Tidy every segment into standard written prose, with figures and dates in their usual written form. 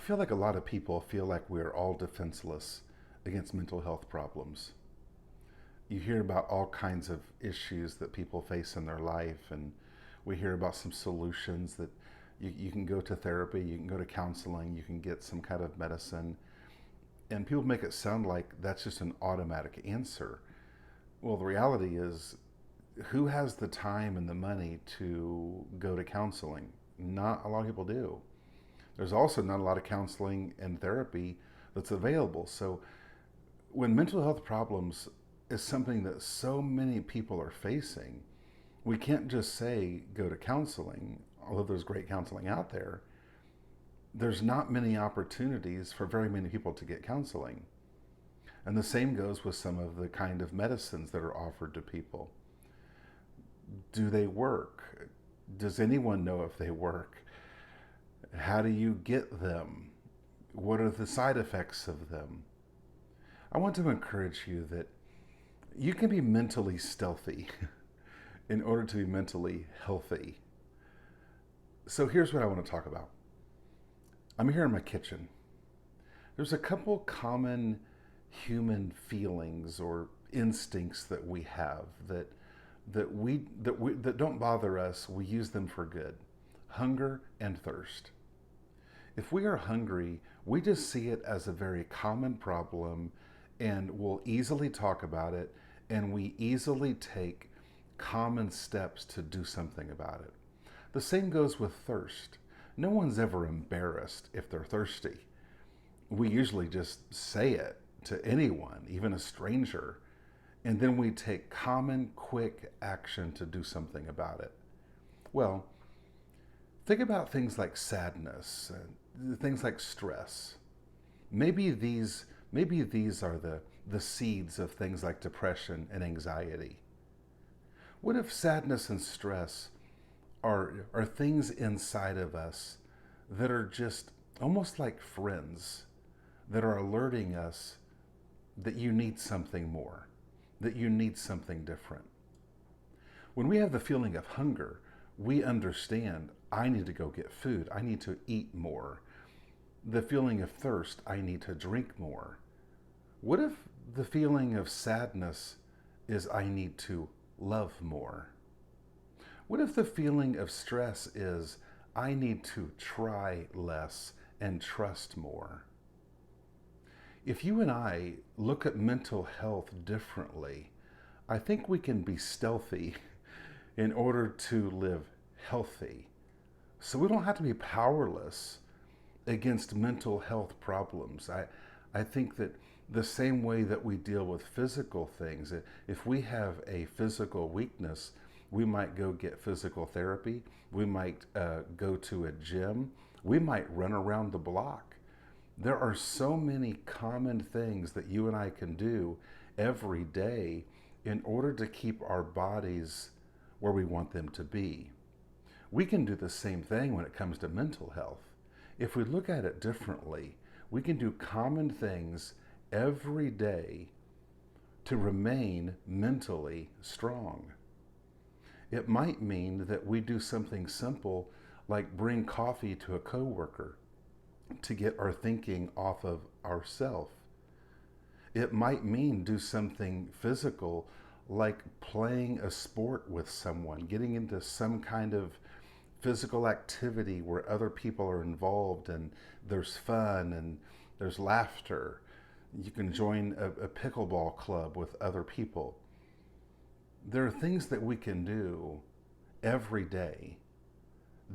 feel like a lot of people feel like we're all defenseless against mental health problems. You hear about all kinds of issues that people face in their life, and we hear about some solutions that you can go to therapy, you can go to counseling, you can get some kind of medicine, and people make it sound like that's just an automatic answer. Well, the reality is, who has the time and the money to go to counseling? Not a lot of people do. There's also not a lot of counseling and therapy that's available. So when mental health problems is something that so many people are facing, we can't just say go to counseling, although there's great counseling out there. There's not many opportunities for very many people to get counseling. And the same goes with some of the kind of medicines that are offered to people. Do they work? Does anyone know if they work? How do you get them? What are the side effects of them? I want to encourage you that you can be mentally stealthy in order to be mentally healthy. So here's what I want to talk about. I'm here in my kitchen. There's a couple common human feelings or instincts that we have that don't bother us. We use them for good. Hunger and thirst. If we are hungry, we just see it as a very common problem, and we'll easily talk about it, and we easily take common steps to do something about it. The same goes with thirst. No one's ever embarrassed if they're thirsty. We usually just say it to anyone, even a stranger, and then we take common, quick action to do something about it. Well, think about things like sadness, things like stress. Maybe these are the seeds of things like depression and anxiety. What if sadness and stress are things inside of us that are just almost like friends that are alerting us that you need something more, that you need something different? When we have the feeling of hunger, we understand I need to go get food, I need to eat more. The feeling of thirst, I need to drink more. What if the feeling of sadness is I need to love more? What if the feeling of stress is I need to try less and trust more? If you and I look at mental health differently, I think we can be stealthy in order to live healthy. So we don't have to be powerless against mental health problems. I think that the same way that we deal with physical things, if we have a physical weakness, we might go get physical therapy, we might go to a gym, we might run around the block. There are so many common things that you and I can do every day in order to keep our bodies where we want them to be. We can do the same thing when it comes to mental health. If we look at it differently, we can do common things every day to remain mentally strong. It might mean that we do something simple like bring coffee to a coworker to get our thinking off of ourself. It might mean do something physical like playing a sport with someone, getting into some kind of physical activity where other people are involved and there's fun and there's laughter. You can join a pickleball club with other people. There are things that we can do every day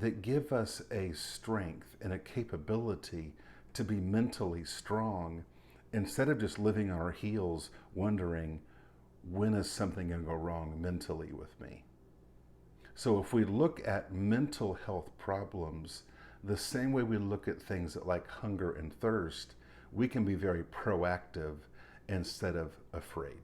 that give us a strength and a capability to be mentally strong instead of just living on our heels wondering, when is something going to go wrong mentally with me? So if we look at mental health problems the same way we look at things like hunger and thirst, we can be very proactive instead of afraid.